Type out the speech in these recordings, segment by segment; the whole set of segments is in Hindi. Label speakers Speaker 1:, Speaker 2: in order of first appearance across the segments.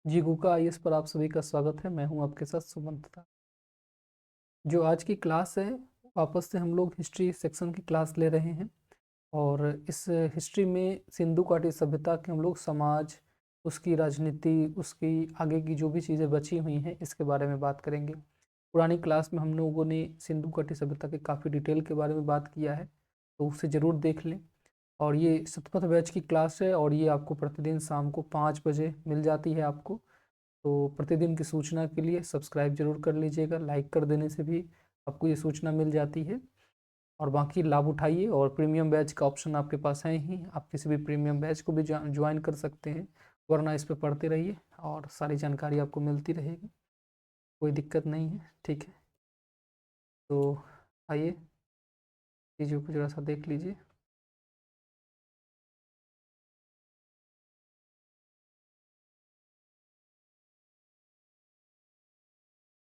Speaker 1: जीगूका आईएएस पर आप सभी का स्वागत है। मैं हूं आपके साथ सुमंत। जो आज की क्लास है, वापस से हम लोग हिस्ट्री सेक्शन की क्लास ले रहे हैं और इस हिस्ट्री में सिंधु घाटी सभ्यता के हम लोग समाज, उसकी राजनीति, उसकी आगे की जो भी चीज़ें बची हुई हैं इसके बारे में बात करेंगे। पुरानी क्लास में हम लोगों ने सिंधु घाटी सभ्यता के काफ़ी डिटेल के बारे में बात किया है, तो उसे ज़रूर देख लें। और ये शतपथ बैच की क्लास है और ये आपको प्रतिदिन शाम को 5 बजे मिल जाती है आपको। तो प्रतिदिन की सूचना के लिए सब्सक्राइब जरूर कर लीजिएगा। लाइक कर देने से भी आपको ये सूचना मिल जाती है और बाकी लाभ उठाइए। और प्रीमियम बैच का ऑप्शन आपके पास है ही, आप किसी भी प्रीमियम बैच को भी ज्वाइन कर सकते हैं, वरना इस पर पढ़ते रहिए और सारी जानकारी आपको मिलती रहेगी, कोई दिक्कत नहीं है। ठीक है, तो आइए चीज़ों को जरा सा देख लीजिए।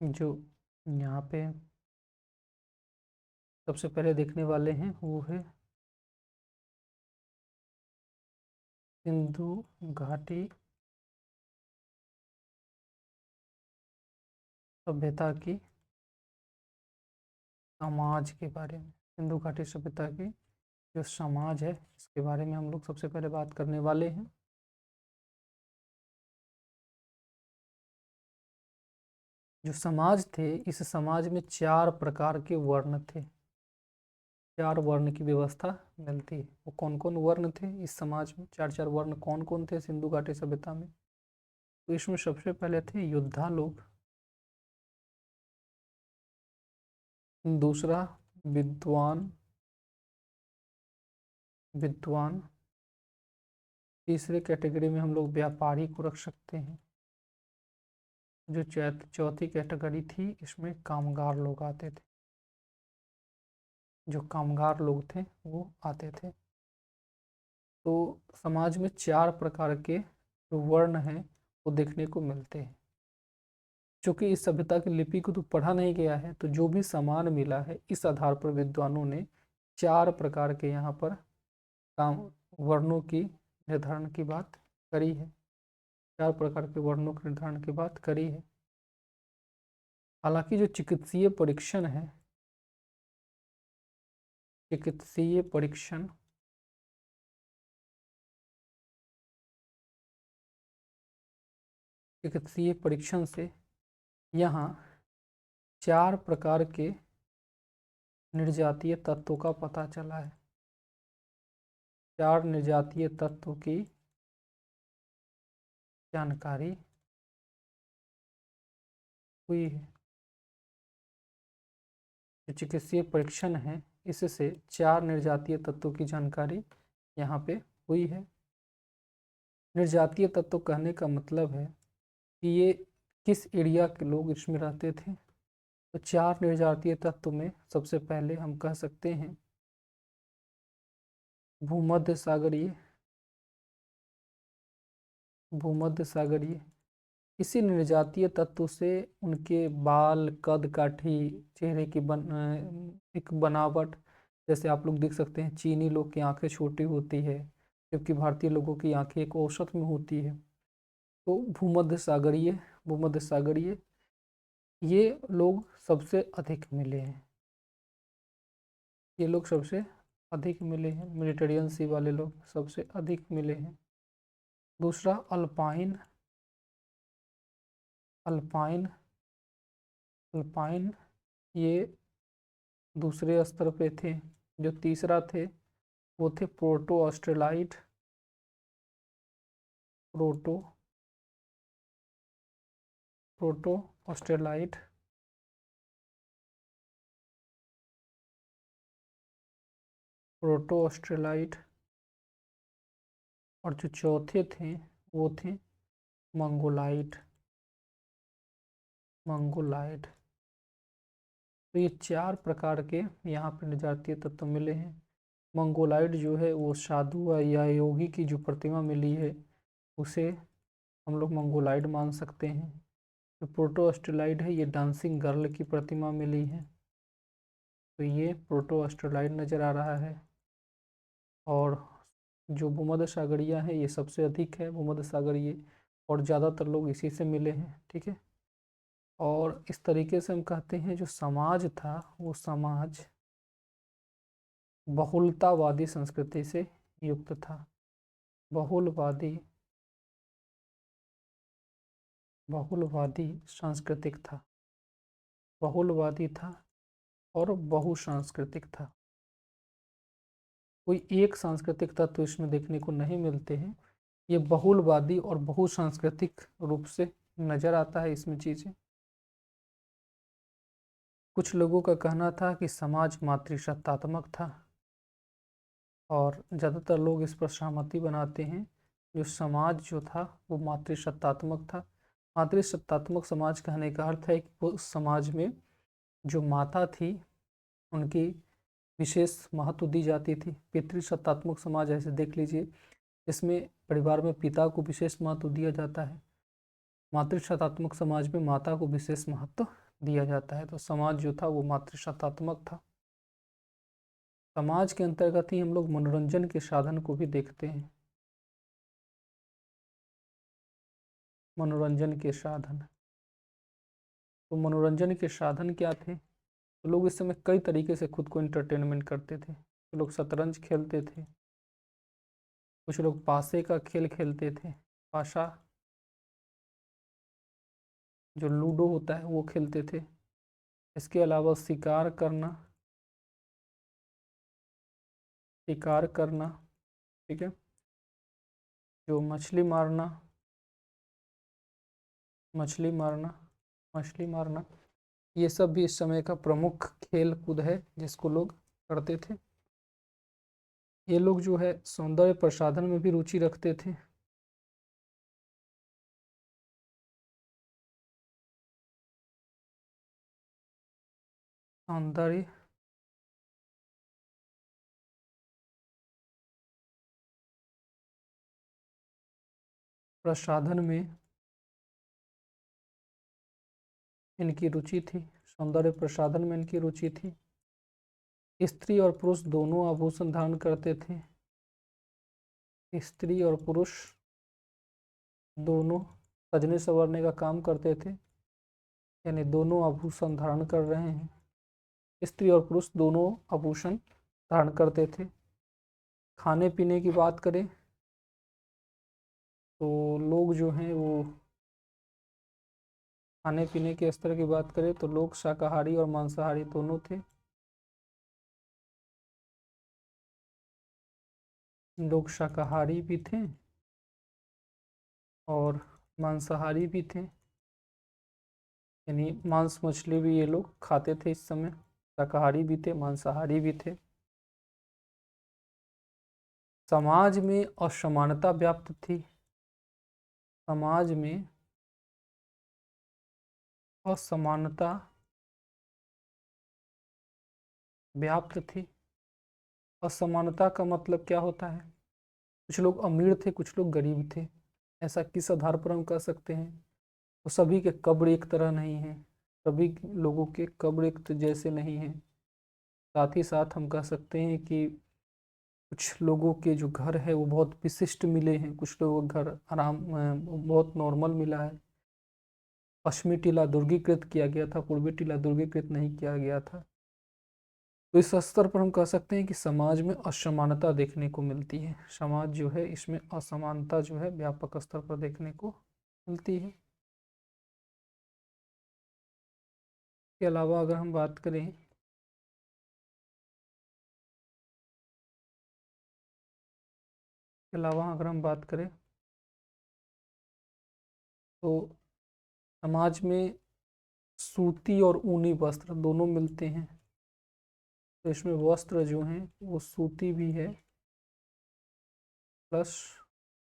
Speaker 1: जो यहाँ पे सबसे पहले देखने वाले हैं वो है सिंधु घाटी सभ्यता की समाज के बारे में। सिंधु घाटी सभ्यता की जो समाज है इसके बारे में हम लोग सबसे पहले बात करने वाले हैं। जो समाज थे, इस समाज में 4 प्रकार के वर्ण थे। 4 वर्ण की व्यवस्था मिलती है। वो कौन कौन वर्ण थे इस समाज में? 4 वर्ण कौन कौन थे सिंधु घाटी सभ्यता में? तो इसमें सबसे पहले थे योद्धा लोग, दूसरा विद्वान, विद्वान, तीसरे कैटेगरी में हम लोग व्यापारी को रख सकते हैं। जो चौथी कैटेगरी थी, इसमें कामगार लोग आते थे। जो कामगार लोग थे वो आते थे। तो समाज में 4 प्रकार के जो वर्ण हैं वो देखने को मिलते हैं। चूंकि इस सभ्यता की लिपि को तो पढ़ा नहीं गया है, तो जो भी सामान मिला है इस आधार पर विद्वानों ने 4 प्रकार के यहाँ पर काम वर्णों की निर्धारण की बात करी है। 4 प्रकार के वर्णों के निर्धारण की बात करी है। हालांकि जो चिकित्सीय परीक्षण है, चिकित्सीय परीक्षण, चिकित्सीय परीक्षण से यहाँ 4 प्रकार के निर्जातीय तत्वों का पता चला है। 4 निर्जातीय तत्वों की जानकारी हुई है। जो चिकित्सीय परीक्षण है, इससे 4 निर्जातीय तत्वों की जानकारी यहाँ पे हुई है। निर्जातीय तत्व कहने का मतलब है कि ये किस एरिया के लोग इसमें रहते थे। तो 4 निर्जातीय तत्व में सबसे पहले हम कह सकते हैं भूमध्य सागरीय, भूमध्य सागरीय। इसी निर्जातीय तत्व से उनके बाल, कद काठी, चेहरे की एक बनावट, जैसे आप लोग देख सकते हैं चीनी लोग की आंखें छोटी होती है, जबकि भारतीय लोगों की आंखें एक औसत में होती है। तो भूमध्य सागरीय, भूमध्य सागरीय ये लोग सबसे अधिक मिले हैं। ये लोग सबसे अधिक मिले हैं, मेडिटेरियन सी वाले लोग सबसे अधिक मिले हैं। दूसरा अल्पाइन, अल्पाइन, अल्पाइन ये दूसरे स्तर पे थे। जो तीसरा थे वो थे प्रोटो ऑस्ट्रेलाइट, प्रोटो, प्रोटो ऑस्ट्रेलाइट, प्रोटो ऑस्ट्रेलाइट। और जो चौथे थे वो थे मंगोलाइट, मंगोलाइट। तो ये 4 प्रकार के यहाँ पे निर्जातीय तत्व मिले हैं। मंगोलाइट जो है वो साधु या योगी की जो प्रतिमा मिली है उसे हम लोग मंगोलाइट मान सकते हैं। जो प्रोटो ऑस्ट्रेलाइट है, ये डांसिंग गर्ल की प्रतिमा मिली है, तो ये प्रोटो ऑस्ट्रेलाइट नज़र आ रहा है। और जो भूमध्य सागरीय है ये सबसे अधिक है, भूमध्य सागरीय। और ज़्यादातर लोग इसी से मिले हैं, ठीक है। और इस तरीके से हम कहते हैं जो समाज था वो समाज बहुलतावादी संस्कृति से युक्त था। बहुलवादी बहुलवादी सांस्कृतिक था, बहुलवादी था और बहुसांस्कृतिक था। कोई एक सांस्कृतिक तत्व इसमें देखने को नहीं मिलते हैं। ये बहुलवादी और बहुसांस्कृतिक रूप से नजर आता है इसमें चीजें। कुछ लोगों का कहना था कि समाज मातृसत्तात्मक था और ज़्यादातर लोग इस पर सहमति बनाते हैं। जो समाज जो था वो मातृसत्तात्मक था। मातृसत्तात्मक समाज कहने का अर्थ है कि वो समाज में जो माता थी उनकी विशेष महत्व दी जाती थी। पितृसत्तात्मक समाज ऐसे देख लीजिए, इसमें परिवार में पिता को विशेष महत्व दिया जाता है। मातृसत्तात्मक समाज में माता को विशेष महत्व दिया जाता है। तो समाज जो था वो मातृसत्तात्मक था। समाज के अंतर्गत ही हम लोग मनोरंजन के साधन को भी देखते हैं। मनोरंजन के साधन, तो मनोरंजन के साधन क्या थे? तो लोग इस समय कई तरीके से खुद को इंटरटेनमेंट करते थे। तो लोग शतरंज खेलते थे, कुछ लोग पासे का खेल खेलते थे, पाशा जो लूडो होता है वो खेलते थे। इसके अलावा शिकार करना, शिकार करना, ठीक है, जो मछली मारना, मछली मारना, मछली मारना, ये सब भी इस समय का प्रमुख खेल कूद है जिसको लोग करते थे। ये लोग जो है सौंदर्य प्रसाधन में भी रुचि रखते थे। सौंदर्य प्रसाधन में इनकी रुचि थी, सौंदर्य प्रसाधन में इनकी रुचि थी। स्त्री और पुरुष दोनों आभूषण धारण करते थे। स्त्री और पुरुष दोनों सजने संवरने का काम करते थे, यानी दोनों आभूषण धारण कर रहे हैं। स्त्री और पुरुष दोनों आभूषण धारण करते थे। खाने पीने की बात करें तो लोग जो हैं वो खाने पीने के स्तर की बात करें तो लोग शाकाहारी और मांसाहारी दोनों थे। लोग शाकाहारी भी थे और मांसाहारी भी थे, यानी मांस मछली भी ये लोग खाते थे। इस समय शाकाहारी भी थे, मांसाहारी भी थे। समाज में असमानता व्याप्त थी। समाज में असमानता व्याप्त थी। असमानता का मतलब क्या होता है? कुछ लोग अमीर थे, कुछ लोग गरीब थे। ऐसा किस आधार पर हम कह सकते हैं? तो सभी के कब्र एक तरह नहीं है, सभी लोगों के कब्र एक जैसे नहीं हैं। साथ ही साथ हम कह सकते हैं कि कुछ लोगों के जो घर है वो बहुत विशिष्ट मिले हैं, कुछ लोगों का घर बहुत नॉर्मल मिला है। पश्चिमी टीला दुर्गीकृत किया गया था, पूर्वी टीला दुर्गीकृत नहीं किया गया था। तो इस स्तर पर हम कह सकते हैं कि समाज में असमानता देखने को मिलती है। समाज जो है इसमें असमानता जो है व्यापक स्तर पर देखने को मिलती है। इसके अलावा अगर हम बात करें के अलावा अगर हम बात करें तो समाज में सूती और ऊनी वस्त्र दोनों मिलते हैं। तो इसमें वस्त्र जो हैं वो सूती भी है प्लस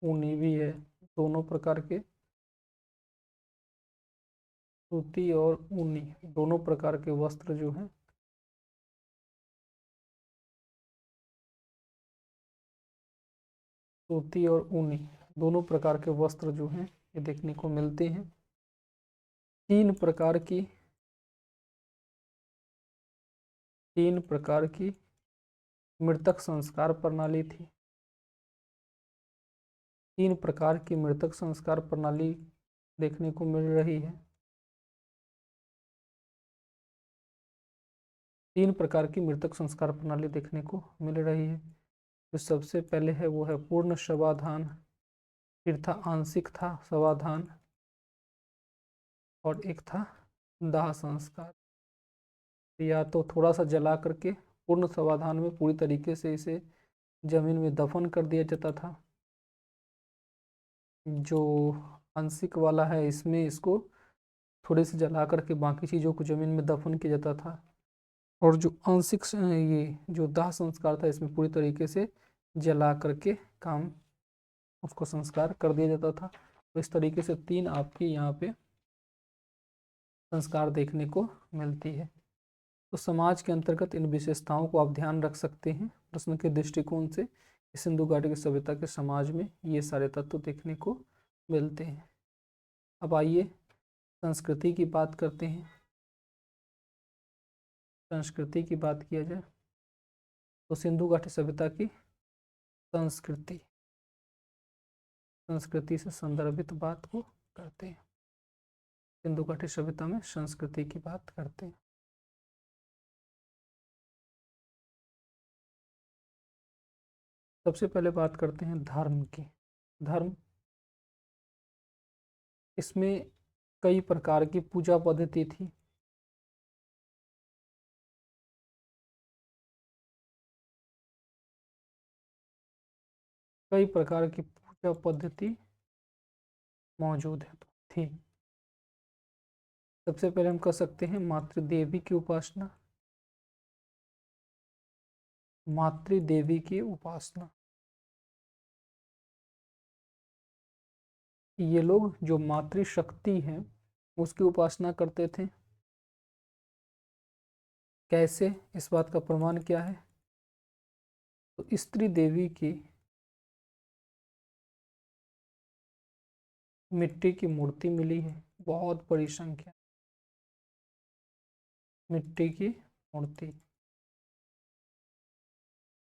Speaker 1: ऊनी भी है। दोनों प्रकार के सूती और ऊनी दोनों प्रकार के वस्त्र जो हैं सूती और ऊनी दोनों प्रकार के वस्त्र जो हैं ये देखने को मिलते हैं। तीन प्रकार की मृतक संस्कार प्रणाली थी। 3 प्रकार की मृतक संस्कार प्रणाली देखने को मिल रही है। 3 प्रकार की मृतक संस्कार प्रणाली देखने को मिल रही है। जो सबसे पहले है वो है पूर्ण शवाधान, फिर था आंशिक था शवाधान, और एक था दाह संस्कार। या तो थोड़ा सा जला करके पूर्ण शवाधान में पूरी तरीके से इसे जमीन में दफन कर दिया जाता था। जो आंशिक वाला है इसमें इसको थोड़े से जला करके बाकी चीज़ों को जमीन में दफन किया जाता था। और जो आंशिक ये जो दाह संस्कार था इसमें पूरी तरीके से जला करके काम उसको संस्कार कर दिया जाता था। तो इस तरीके से 3 आपके यहाँ पे संस्कार देखने को मिलती है। तो समाज के अंतर्गत इन विशेषताओं को आप ध्यान रख सकते हैं प्रश्न के दृष्टिकोण से। सिंधु घाटी की सभ्यता के समाज में ये सारे तत्व देखने को मिलते हैं। अब आइए संस्कृति की बात करते हैं। संस्कृति की बात किया जाए तो सिंधु घाटी सभ्यता की संस्कृति से संदर्भित बात को करते हैं। सिंधु घाटी सभ्यता में संस्कृति की बात करते हैं। सबसे पहले बात करते हैं धर्म की। धर्म, इसमें कई प्रकार की पूजा पद्धति थी। कई प्रकार की पूजा पद्धति मौजूद है थी। सबसे पहले हम कह सकते हैं मातृदेवी की उपासना। मातृदेवी की उपासना, ये लोग जो मातृशक्ति है उसकी उपासना करते थे। कैसे, इस बात का प्रमाण क्या है? तो स्त्री देवी की मिट्टी की मूर्ति मिली है, बहुत बड़ी संख्या मिट्टी की मूर्ति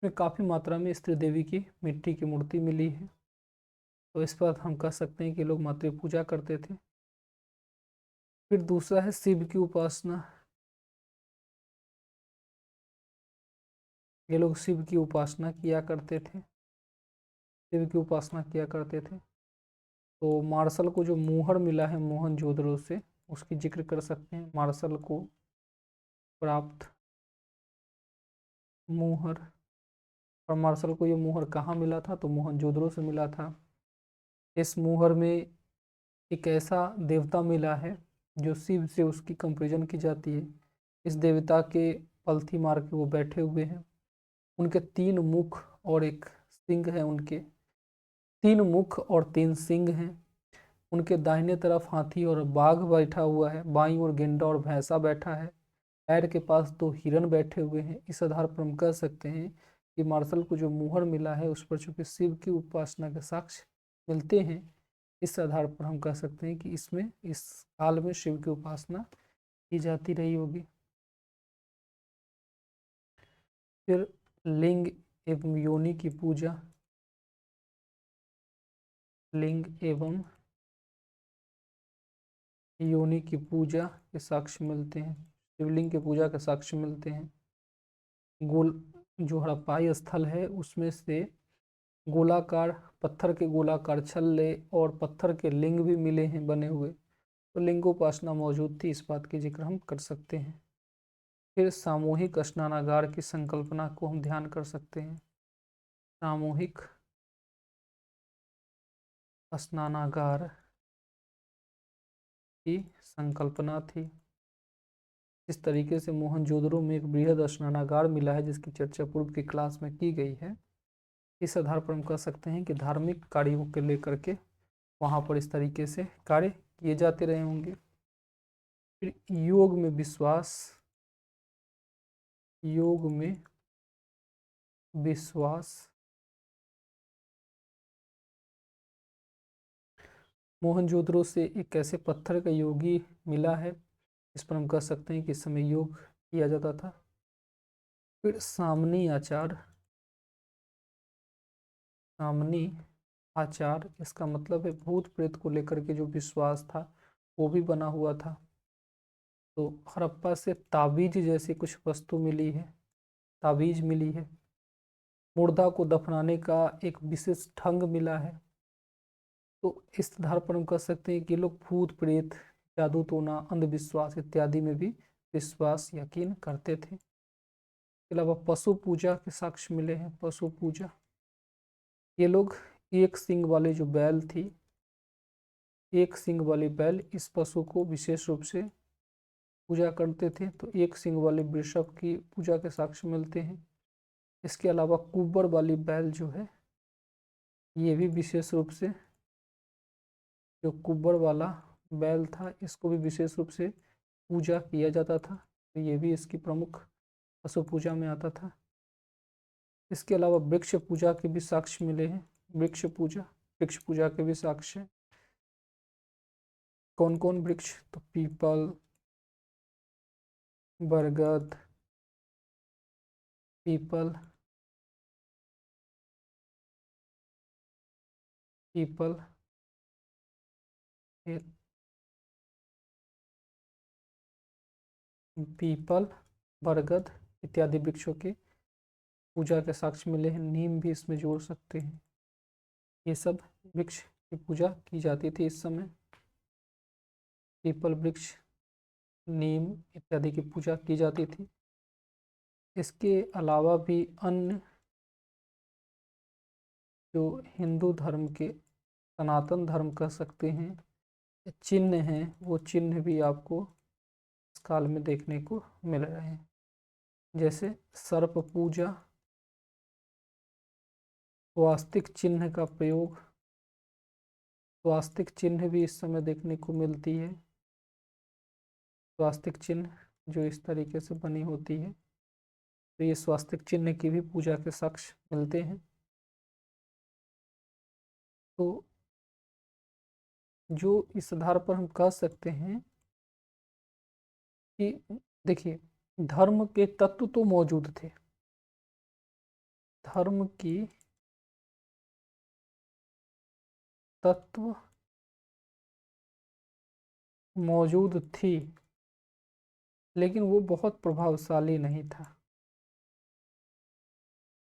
Speaker 1: में काफी मात्रा में स्त्री देवी की मिट्टी की मूर्ति मिली है। तो इस पर हम कह सकते हैं कि लोग मातृ पूजा करते थे। फिर दूसरा है शिव की उपासना। ये लोग शिव की उपासना किया करते थे। शिव की उपासना किया करते थे। तो मार्शल को जो मुहर मिला है मोहनजोदड़ो से, उसकी जिक्र कर सकते हैं। मार्शल को प्राप्त मुहर, और मार्शल को ये मुहर कहाँ मिला था? तो मोहनजोदड़ो से मिला था। इस मुहर में एक ऐसा देवता मिला है जो शिव से उसकी कंपेरिजन की जाती है। इस देवता के पलथी मार के वो बैठे हुए हैं। उनके 3 मुख और एक सिंह है। उनके 3 मुख और 3 सिंह हैं। उनके दाहिने तरफ हाथी और बाघ बैठा हुआ है, बाईं ओर गेंडा और भैंसा बैठा है। पैर के पास 2 हिरन बैठे हुए हैं। इस आधार पर हम कह सकते हैं कि मार्शल को जो मुहर मिला है उस पर चूंकि शिव की उपासना के साक्ष्य मिलते हैं, इस आधार पर हम कह सकते हैं कि इसमें इस काल में शिव की उपासना की जाती रही होगी। फिर लिंग एवं योनि की पूजा। लिंग एवं योनि की पूजा के साक्ष्य मिलते हैं। शिवलिंग की पूजा के साक्ष्य मिलते हैं। गोल जो हड़प्पाई स्थल है उसमें से गोलाकार, पत्थर के गोलाकार छल्ले और पत्थर के लिंग भी मिले हैं बने हुए। तो लिंगोपासना मौजूद थी, इस बात की जिक्र हम कर सकते हैं। फिर सामूहिक स्नानागार की संकल्पना को हम ध्यान कर सकते हैं। सामूहिक स्नानागार की संकल्पना थी। इस तरीके से मोहनजोदड़ो में एक बृहद स्नानागार मिला है जिसकी चर्चा पूर्व की क्लास में की गई है। इस आधार पर हम कह सकते हैं कि धार्मिक कार्यों के लेकर के वहाँ पर इस तरीके से कार्य किए जाते रहे होंगे। फिर योग में विश्वास। योग में विश्वास, मोहनजोदड़ो से एक ऐसे पत्थर का योगी मिला है इस पर हम कह सकते हैं कि इस समय योग किया जाता था। फिर सामनी आचार। सामनी आचार, इसका मतलब है भूत प्रेत को लेकर के जो विश्वास था वो भी बना हुआ था। तो हड़प्पा से ताबीज जैसी कुछ वस्तु मिली है, ताबीज मिली है। मुर्दा को दफनाने का एक विशेष ढंग मिला है। तो इस आधार पर हम कह सकते हैं कि लोग भूत प्रेत, जादू टोना, अंधविश्वास इत्यादि में भी विश्वास यकीन करते थे। इसके अलावा पशु पूजा के साक्ष्य मिले हैं। पशु पूजा, ये लोग एक सींग वाले जो बैल थी, एक सींग वाली बैल, इस पशु को विशेष रूप से पूजा करते थे। तो एक सींग वाले वृषभ की पूजा के साक्ष्य मिलते हैं। इसके अलावा कुब्बर वाली बैल जो है, ये भी विशेष रूप से, जो कुब्बर वाला बैल था इसको भी विशेष रूप से पूजा किया जाता था। तो ये भी इसकी प्रमुख पशु पूजा में आता था। इसके अलावा वृक्ष पूजा के भी साक्ष्य मिले हैं। वृक्ष पूजा के भी साक्ष्य। कौन कौन वृक्ष? तो पीपल, बरगद, पीपल, पीपल, पीपल, बरगद इत्यादि वृक्षों के पूजा के साक्ष्य मिले हैं। नीम भी इसमें जोड़ सकते हैं। ये सब वृक्ष की पूजा की जाती थी इस समय। पीपल वृक्ष, नीम इत्यादि की पूजा की जाती थी। इसके अलावा भी अन्य जो हिंदू धर्म के, सनातन धर्म कह सकते हैं, चिन्ह हैं, वो चिन्ह भी आपको इस काल में देखने को मिल रहे हैं। जैसे सर्प पूजा, स्वास्तिक चिन्ह का प्रयोग, स्वास्तिक चिन्ह भी इस समय देखने को मिलती है। स्वास्तिक चिन्ह जो इस तरीके से बनी होती है, तो ये स्वास्तिक चिन्ह की भी पूजा के साक्ष्य मिलते हैं। तो जो इस आधार पर हम कह सकते हैं कि देखिए, धर्म के तत्व तो मौजूद थे, धर्म की तत्व मौजूद थी, लेकिन वो बहुत प्रभावशाली नहीं था,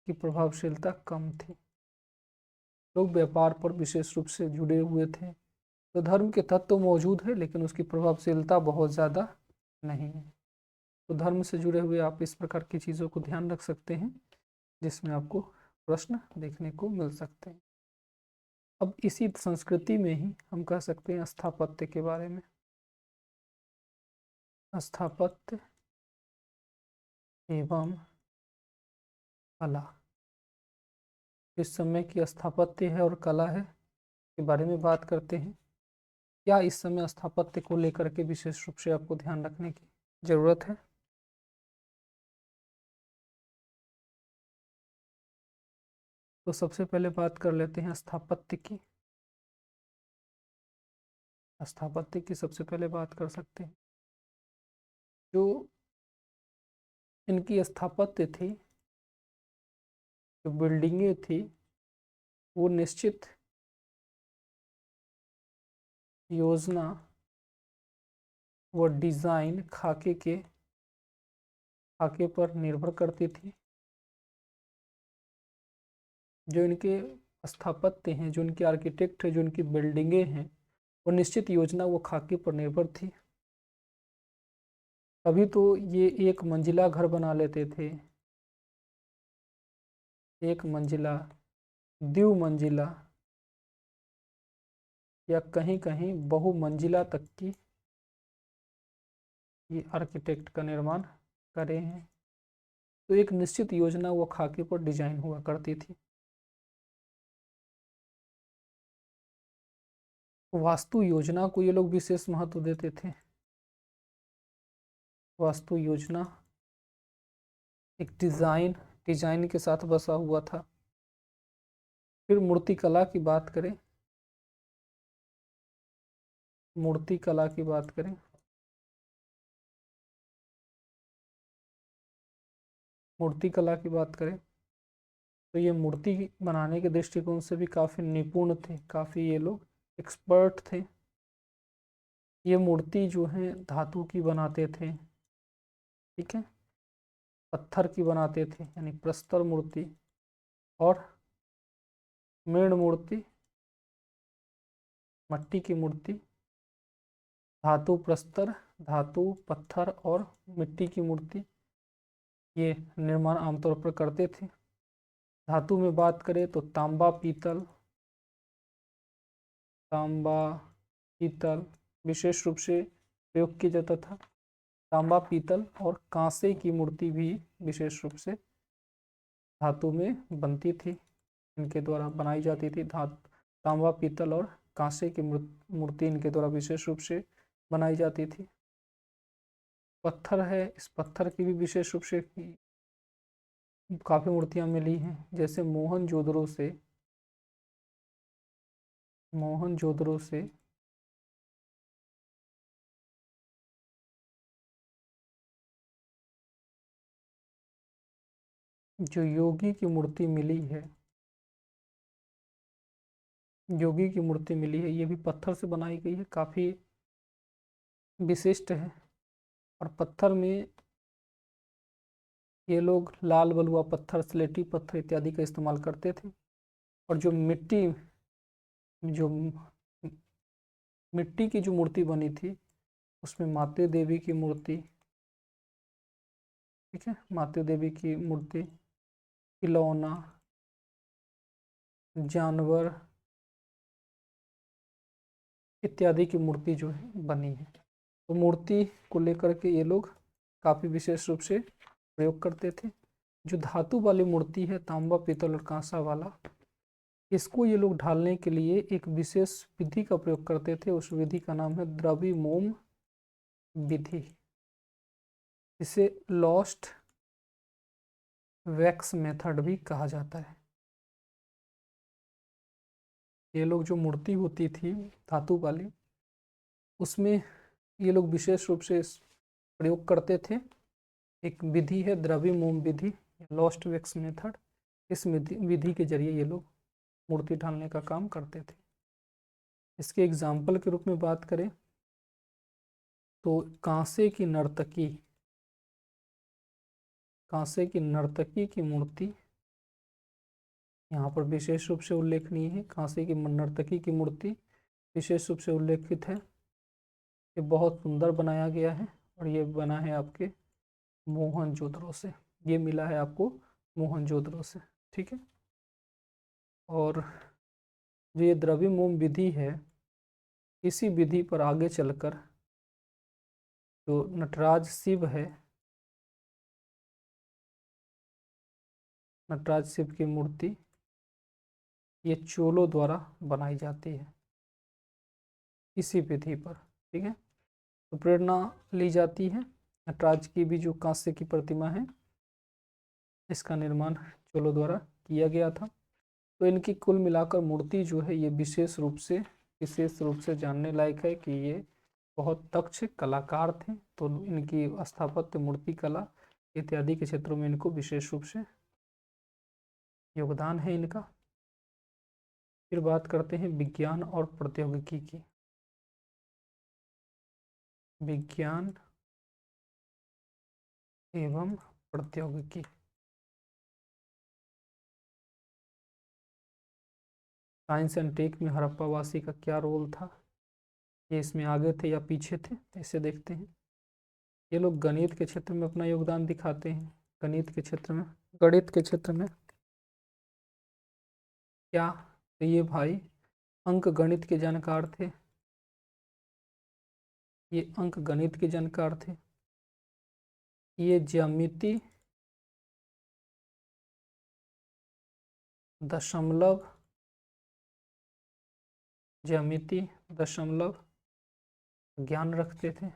Speaker 1: कि प्रभावशीलता कम थी। लोग व्यापार पर विशेष रूप से जुड़े हुए थे। तो धर्म के तत्व मौजूद है, लेकिन उसकी प्रभावशीलता बहुत ज़्यादा नहीं है। तो धर्म से जुड़े हुए आप इस प्रकार की चीज़ों को ध्यान रख सकते हैं, जिसमें आपको प्रश्न देखने को मिल सकते हैं। अब इसी संस्कृति में ही हम कह सकते हैं स्थापत्य के बारे में। स्थापत्य एवं कला, इस समय की स्थापत्य है और कला है के बारे में बात करते हैं। क्या इस समय स्थापत्य को लेकर के विशेष रूप से आपको ध्यान रखने की जरूरत है? तो सबसे पहले बात कर लेते हैं स्थापत्य की। स्थापत्य की सबसे पहले बात कर सकते हैं। जो इनकी स्थापत्य थी, जो बिल्डिंगें थी, वो निश्चित योजना व डिज़ाइन खाके पर निर्भर करती थी। जो इनके स्थापत्य हैं, जो इनके आर्किटेक्ट हैं, जो इनकी बिल्डिंगें हैं, वो निश्चित योजना वो खाके पर निर्भर थी। तभी तो ये एक मंजिला घर बना लेते थे, एक मंजिला, द्विमंजिला या कहीं कहीं बहुमंजिला तक की ये आर्किटेक्ट का निर्माण करे हैं। तो एक निश्चित योजना वो खाके पर डिजाइन हुआ करती थी। वास्तु योजना को ये लोग विशेष महत्व देते थे। वास्तु योजना एक डिजाइन के साथ बसा हुआ था। फिर मूर्तिकला की बात करें, मूर्तिकला की बात करें, मूर्तिकला की बात करें तो ये मूर्ति बनाने के दृष्टिकोण से भी काफ़ी निपुण थे, काफ़ी ये लोग एक्सपर्ट थे। ये मूर्ति जो है धातु की बनाते थे, ठीक है, पत्थर की बनाते थे यानी प्रस्तर मूर्ति, और मृण मूर्ति मट्टी की मूर्ति, धातु प्रस्तर, धातु पत्थर और मिट्टी की मूर्ति, ये निर्माण आमतौर पर करते थे। धातु में बात करें तो तांबा पीतल विशेष रूप से प्रयोग किया जाता था। तांबा पीतल और कांसे की मूर्ति भी विशेष रूप से धातु में बनती थी, इनके द्वारा बनाई जाती थी। तांबा पीतल और कांसे की मूर्ति इनके द्वारा विशेष रूप से बनाई जाती थी। पत्थर है, इस पत्थर की भी विशेष रूप से काफ़ी मूर्तियां मिली हैं, जैसे मोहनजोदड़ो से जो योगी की मूर्ति मिली है, ये भी पत्थर से बनाई गई है, काफ़ी विशिष्ट है। और पत्थर में ये लोग लाल बलुआ पत्थर, स्लेटी पत्थर इत्यादि का इस्तेमाल करते थे। और जो मिट्टी की जो मूर्ति बनी थी उसमें माते देवी की मूर्ति, ठीक है, माते देवी की मूर्ति, खिलौना, जानवर इत्यादि की मूर्ति जो है बनी है। तो मूर्ति को लेकर के ये लोग काफ़ी विशेष रूप से प्रयोग करते थे। जो धातु वाली मूर्ति है, तांबा पीतल और कांसा वाला, इसको ये लोग ढालने के लिए एक विशेष विधि का प्रयोग करते थे। उस विधि का नाम है द्रविमोम विधि। इसे लॉस्ट वैक्स मेथड भी कहा जाता है। ये लोग जो मूर्ति होती थी धातु वाली, उसमें ये लोग विशेष रूप से प्रयोग करते थे। एक विधि है द्रविमोम विधि, लॉस्ट वैक्स मेथड। इस विधि के जरिए ये लोग मूर्ति ढालने का काम करते थे। इसके एग्जाम्पल के रूप में बात करें तो कांसे की नर्तकी की मूर्ति यहाँ पर विशेष रूप से उल्लेखनीय है। कांसे की नर्तकी की मूर्ति विशेष रूप से उल्लेखित है। ये बहुत सुंदर बनाया गया है और ये बना है आपके मोहनजोदड़ो से। ये मिला है आपको मोहनजोदड़ो से, ठीक है। और जो ये द्रविमोम विधि है, इसी विधि पर आगे चलकर जो नटराज शिव है, नटराज शिव की मूर्ति ये चोलों द्वारा बनाई जाती है इसी विधि पर, ठीक है। तो प्रेरणा ली जाती है। नटराज की भी जो कांस्य की प्रतिमा है, इसका निर्माण चोलों द्वारा किया गया था। तो इनकी कुल मिलाकर मूर्ति जो है ये विशेष रूप से जानने लायक है कि ये बहुत दक्ष कलाकार थे। तो इनकी स्थापत्य, मूर्ति कला इत्यादि के क्षेत्रों में इनको विशेष रूप से योगदान है इनका। फिर बात करते हैं विज्ञान और प्रौद्योगिकी की। विज्ञान एवं प्रौद्योगिकी। साइंस एंड टेक में हड़प्पावासी का क्या रोल था, ये इसमें आगे थे या पीछे थे, इसे देखते हैं। ये लोग गणित के क्षेत्र में अपना योगदान दिखाते हैं। गणित के क्षेत्र में क्या, तो ये भाई अंक गणित के जानकार थे। ये अंक गणित के जानकार थे। ये ज्यामिति, दशमलव ज्ञान रखते थे।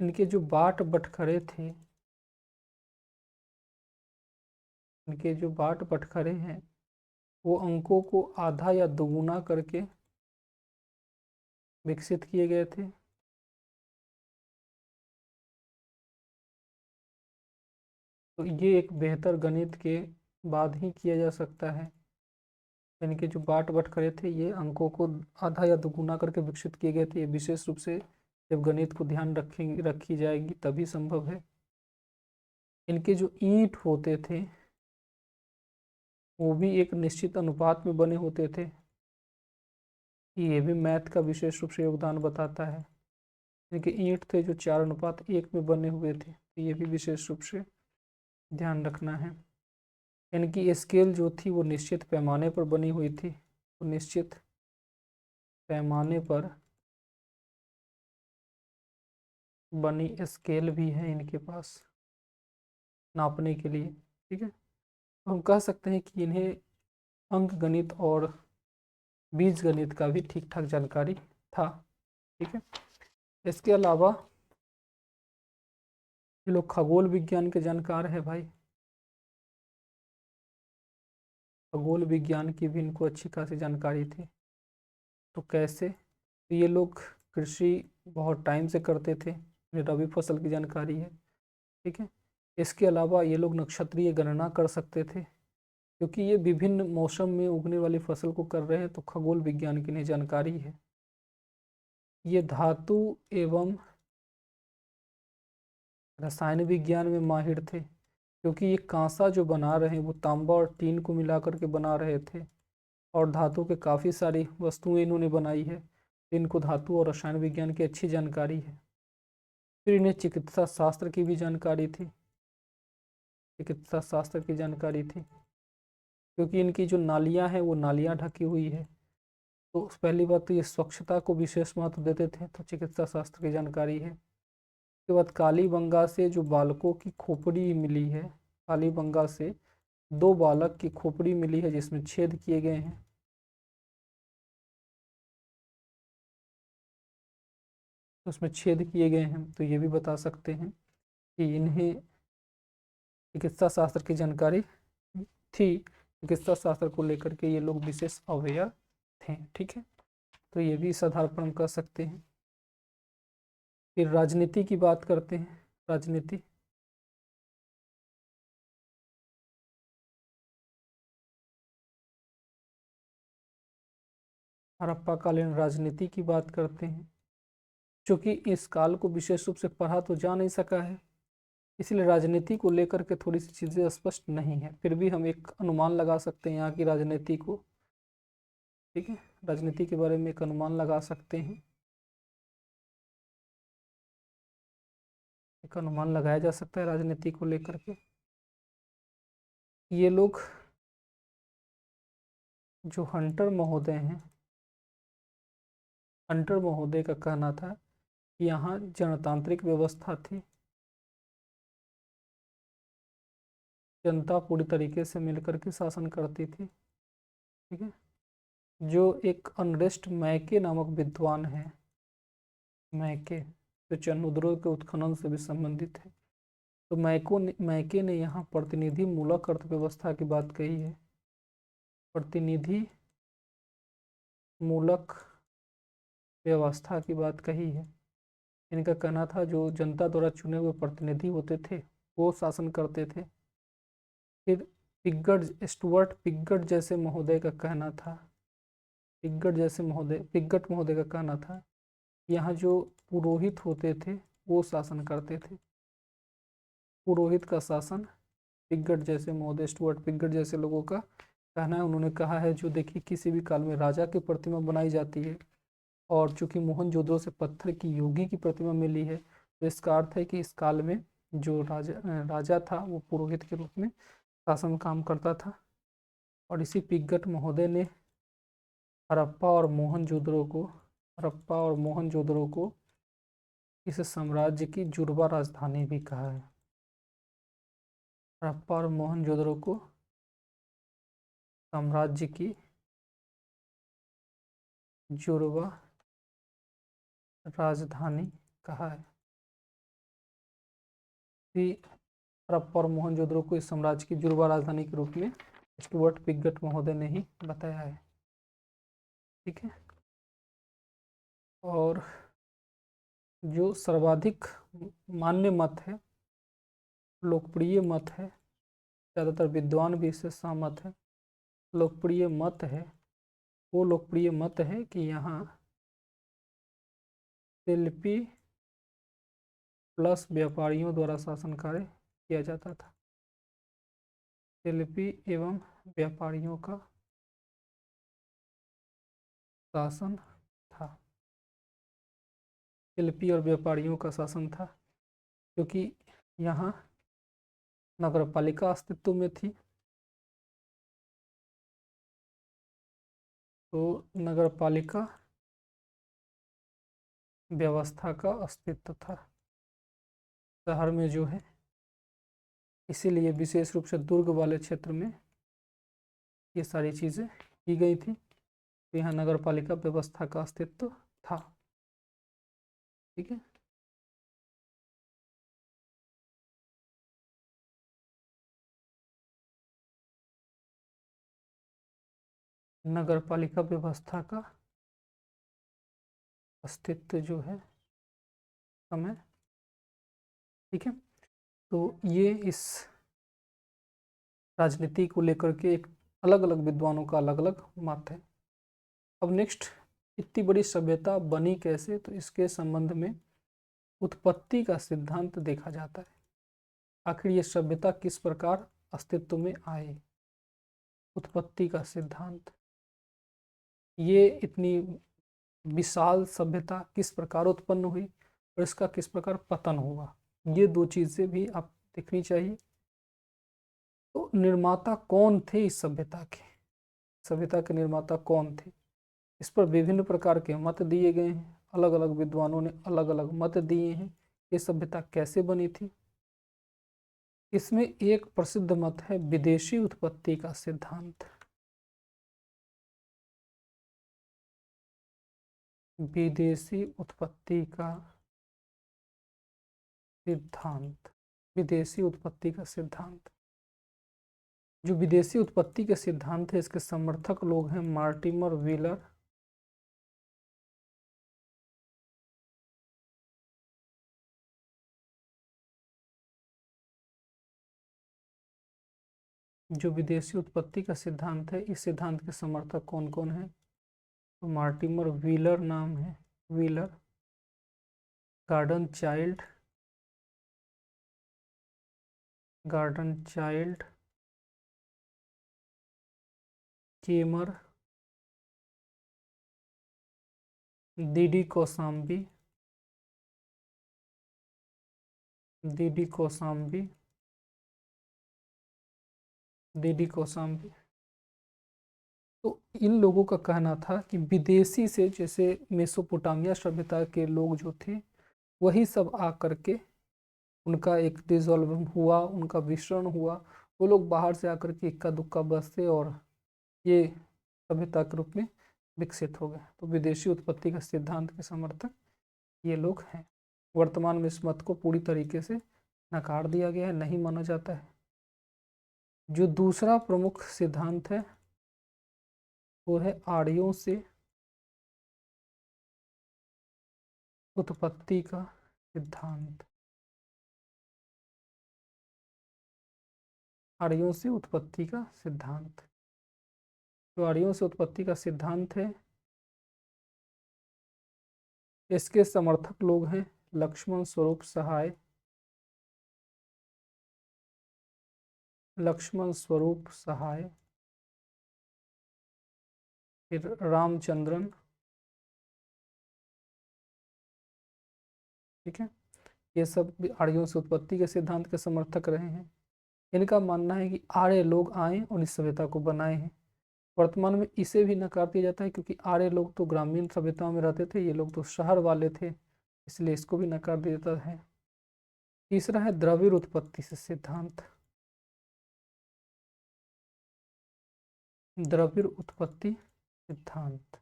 Speaker 1: इनके जो बाट बटखरे हैं, वो अंकों को आधा या दोगुना करके विकसित किए गए थे। तो ये एक बेहतर गणित के बाद ही किया जा सकता है। यानी कि जो बाट बटखरे थे ये अंकों को आधा या दुगुना करके विकसित किए गए थे। ये विशेष रूप से जब गणित को ध्यान रखी जाएगी तभी संभव है। इनके जो ईंट होते थे वो भी एक निश्चित अनुपात में बने होते थे। ये भी मैथ का विशेष रूप से योगदान बताता है। इनके ईंट थे जो 4:1 में बने हुए थे, तो ये भी विशेष रूप से ध्यान रखना है। इनकी स्केल जो थी वो निश्चित पैमाने पर बनी हुई थी, तो निश्चित पैमाने पर बनी स्केल भी है इनके पास नापने के लिए। ठीक है, तो हम कह सकते हैं कि इन्हें अंक गणित और बीज गणित का भी ठीक ठाक जानकारी था। ठीक है, इसके अलावा ये लोग खगोल विज्ञान के जानकार है भाई। खगोल विज्ञान की भी इनको अच्छी खासी जानकारी थी। तो कैसे? तो ये लोग कृषि बहुत टाइम से करते थे, इन्हें रबी फसल की जानकारी है। ठीक है, इसके अलावा ये लोग नक्षत्रीय गणना कर सकते थे, क्योंकि ये विभिन्न मौसम में उगने वाली फसल को कर रहे हैं, तो खगोल विज्ञान की इन्हें जानकारी है। ये धातु एवं रसायन विज्ञान में माहिर थे, क्योंकि ये कांसा जो बना रहे हैं वो तांबा और टीन को मिलाकर के बना रहे थे, और धातु के काफ़ी सारी वस्तुएं इन्होंने बनाई है। इनको धातु और रसायन विज्ञान की अच्छी जानकारी है। फिर इन्हें चिकित्सा शास्त्र की भी जानकारी थी, चिकित्सा शास्त्र की जानकारी थी, क्योंकि इनकी जो नालियाँ हैं वो नालियाँ ढकी हुई है। तो पहली बात तो ये स्वच्छता को विशेष महत्व देते थे, तो चिकित्सा शास्त्र की जानकारी है। उसके बाद कालीबंगा से जो बालकों की खोपड़ी मिली है, कालीबंगा से 2 बालक की खोपड़ी मिली है जिसमें छेद किए गए हैं। उसमें छेद किए गए हैं, तो ये भी बता सकते हैं कि इन्हें चिकित्सा शास्त्र की जानकारी थी। चिकित्सा शास्त्र को लेकर के ये लोग विशेष अवेयर थे। ठीक है, तो ये भी इस आधार पर हम कह सकते हैं। फिर राजनीति की बात करते हैं। राजनीति, हड़प्पा कालीन राजनीति की बात करते हैं। चूँकि इस काल को विशेष रूप से पढ़ा तो जा नहीं सका है, इसलिए राजनीति को लेकर के थोड़ी सी चीज़ें स्पष्ट नहीं है, फिर भी हम एक अनुमान लगा सकते हैं यहाँ की राजनीति को। ठीक है, राजनीति के बारे में एक अनुमान लगा सकते हैं, एक अनुमान लगाया जा सकता है राजनीति को लेकर के। ये लोग जो हंटर महोदय हैं, हंटर महोदय का कहना था कि यहाँ जनतांत्रिक व्यवस्था थी, जनता पूरी तरीके से मिलकर के शासन करती थी। ठीक है, जो एक अनरेस्ट मैके नामक विद्वान है, मैके, जो चंद्रोदय के उत्खनन से भी संबंधित है, तो मैके ने यहाँ प्रतिनिधि मूलक अर्थव्यवस्था की बात कही है। प्रतिनिधि मूलक व्यवस्था की बात कही है। इनका कहना था जो जनता द्वारा चुने हुए प्रतिनिधि होते थे वो शासन करते थे। फिर पिगट, स्टुअर्ट पिगट जैसे महोदय का कहना था, पिगट महोदय का कहना था यहाँ जो पुरोहित होते थे वो शासन करते थे। पुरोहित का शासन पिगट जैसे महोदय, स्टुअर्ट पिगट जैसे लोगों का कहना है। उन्होंने कहा है जो देखिए किसी भी काल में राजा की प्रतिमा बनाई जाती है, और चूंकि मोहनजोदड़ो से पत्थर की योगी की प्रतिमा मिली है, तो इसका अर्थ है कि इस काल में जो राजा था वो पुरोहित के रूप में शासन काम करता था। और इसी पिगट महोदय ने हड़प्पा और मोहनजोदड़ो को इस साम्राज्य की जुड़वा राजधानी भी कहा है। हड़प्पा और मोहनजोदड़ो को साम्राज्य की जुड़वा राजधानी कहा है। हड़प्पा और मोहनजोदड़ो को इस साम्राज्य की जुड़वा राजधानी के रूप में स्टुअर्ट पिगट महोदय ने ही बताया है। ठीक है, और जो सर्वाधिक मान्य मत है लोकप्रिय मत है, ज़्यादातर विद्वान भी इससे सहमत है, लोकप्रिय मत है, वो लोकप्रिय मत है कि यहाँ शिल्पी प्लस व्यापारियों द्वारा शासन कार्य किया जाता था। शिल्पी एवं व्यापारियों का शासन था। शिल्पी और व्यापारियों का शासन था क्योंकि यहाँ नगरपालिका अस्तित्व में थी, तो नगरपालिका व्यवस्था का अस्तित्व था शहर में जो है, इसीलिए विशेष रूप से दुर्ग वाले क्षेत्र में ये सारी चीज़ें की गई थी। तो यहाँ नगरपालिका व्यवस्था का अस्तित्व था। ठीक है, नगरपालिका व्यवस्था का अस्तित्व जो है समय। ठीक है, तो ये इस राजनीति को लेकर के एक अलग अलग विद्वानों का अलग अलग मत है। अब नेक्स्ट, इतनी बड़ी सभ्यता बनी कैसे, तो इसके संबंध में उत्पत्ति का सिद्धांत देखा जाता है। आखिर ये सभ्यता किस प्रकार अस्तित्व में आए, उत्पत्ति का सिद्धांत, ये इतनी विशाल सभ्यता किस प्रकार उत्पन्न हुई और इसका किस प्रकार पतन हुआ, ये दो चीज़ें भी आप देखनी चाहिए। तो निर्माता कौन थे इस सभ्यता के, सभ्यता के निर्माता कौन थे, इस पर विभिन्न प्रकार के मत दिए गए हैं। अलग अलग विद्वानों ने अलग अलग मत दिए हैं ये सभ्यता कैसे बनी थी। इसमें एक प्रसिद्ध मत है विदेशी उत्पत्ति का सिद्धांत। विदेशी उत्पत्ति का सिद्धांत, विदेशी उत्पत्ति का सिद्धांत, जो विदेशी उत्पत्ति के सिद्धांत है इसके समर्थक लोग हैं मार्टिमर व्हीलर, जो विदेशी उत्पत्ति का सिद्धांत है इस सिद्धांत के समर्थक कौन कौन है, तो मार्टिमर व्हीलर नाम है, Wheeler, Gordon Childe, Gordon Childe, केमर, D D Kosambi, D D Kosambi, D D Kosambi. तो इन लोगों का कहना था कि विदेशी से, जैसे मेसोपोटामिया सभ्यता के लोग जो थे वही सब आ करके उनका एक डिसॉल्व हुआ, उनका विसरण हुआ, वो लोग बाहर से आकर के इक्का दुक्का बसते और ये सभ्यता के रूप में विकसित हो गए। तो विदेशी उत्पत्ति का सिद्धांत के समर्थक ये लोग हैं। वर्तमान में इस मत को पूरी तरीके से नकार दिया गया है, नहीं माना जाता है। जो दूसरा प्रमुख सिद्धांत है वो है आर्यों से उत्पत्ति का सिद्धांत। आर्यों से उत्पत्ति का सिद्धांत, जो आर्यों से उत्पत्ति का सिद्धांत है इसके समर्थक लोग हैं लक्ष्मण स्वरूप सहाय, लक्ष्मण स्वरूप सहाय, फिर रामचंद्रन। ठीक है, ये सब आर्यों से उत्पत्ति के सिद्धांत के समर्थक रहे हैं। इनका मानना है कि आर्य लोग आए और इस सभ्यता को बनाए हैं। वर्तमान में इसे भी नकार दिया जाता है क्योंकि आर्य लोग तो ग्रामीण सभ्यताओं में रहते थे, ये लोग तो शहर वाले थे, इसलिए इसको भी नकार दिया जाता है। तीसरा है द्रविड़ उत्पत्ति से सिद्धांत, द्रविड़ उत्पत्ति सिद्धांत,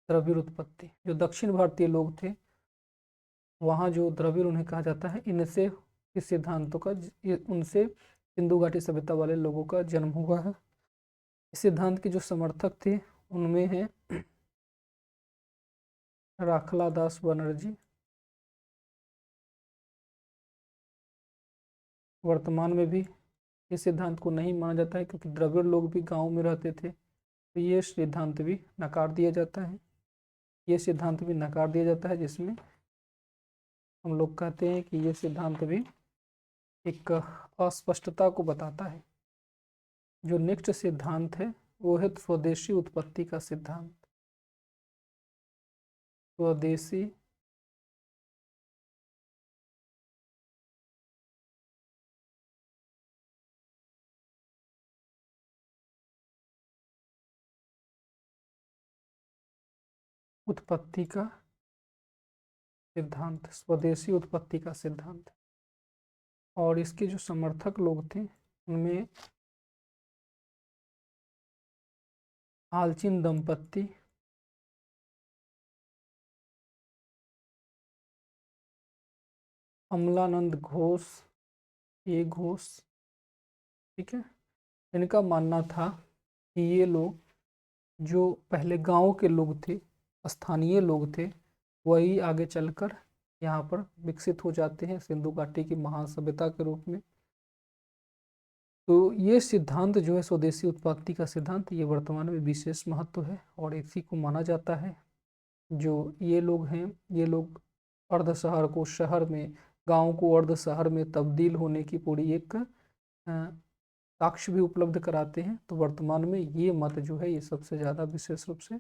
Speaker 1: द्रविड़ उत्पत्ति, जो दक्षिण भारतीय लोग थे वहाँ जो द्रविड़ उन्हें कहा जाता है, इनसे इस सिद्धांतों का उनसे सिंधु घाटी सभ्यता वाले लोगों का जन्म हुआ है। इस सिद्धांत के जो समर्थक थे उनमें है राखला दास बनर्जी, वर्तमान में भी इस सिद्धांत को नहीं माना जाता है, क्योंकि द्रविड़ लोग भी गांव में रहते थे, तो ये सिद्धांत भी नकार दिया जाता है। ये सिद्धांत भी नकार दिया जाता है, जिसमें हम लोग कहते हैं कि ये सिद्धांत भी एक अस्पष्टता को बताता है। जो नेक्स्ट सिद्धांत है वो है स्वदेशी उत्पत्ति का सिद्धांत। स्वदेशी उत्पत्ति का सिद्धांत, स्वदेशी उत्पत्ति का सिद्धांत। और इसके जो समर्थक लोग थे उनमें आलचिन दंपत्ति, अमलानंद घोष, ये घोष, ठीक है। इनका मानना था कि ये लोग जो पहले गांव के लोग थे, स्थानीय लोग थे, वही आगे चलकर यहाँ पर विकसित हो जाते हैं सिंधु घाटी की महान सभ्यता के रूप में। तो ये सिद्धांत जो है स्वदेशी उत्पत्ति का सिद्धांत, ये वर्तमान में विशेष महत्व है और इसी को माना जाता है। जो ये लोग हैं, ये लोग अर्ध शहर को शहर में, गांव को अर्ध शहर में तब्दील होने की पूरी एक साक्ष्य भी उपलब्ध कराते हैं। तो वर्तमान में ये मत जो है ये सबसे ज़्यादा विशेष रूप से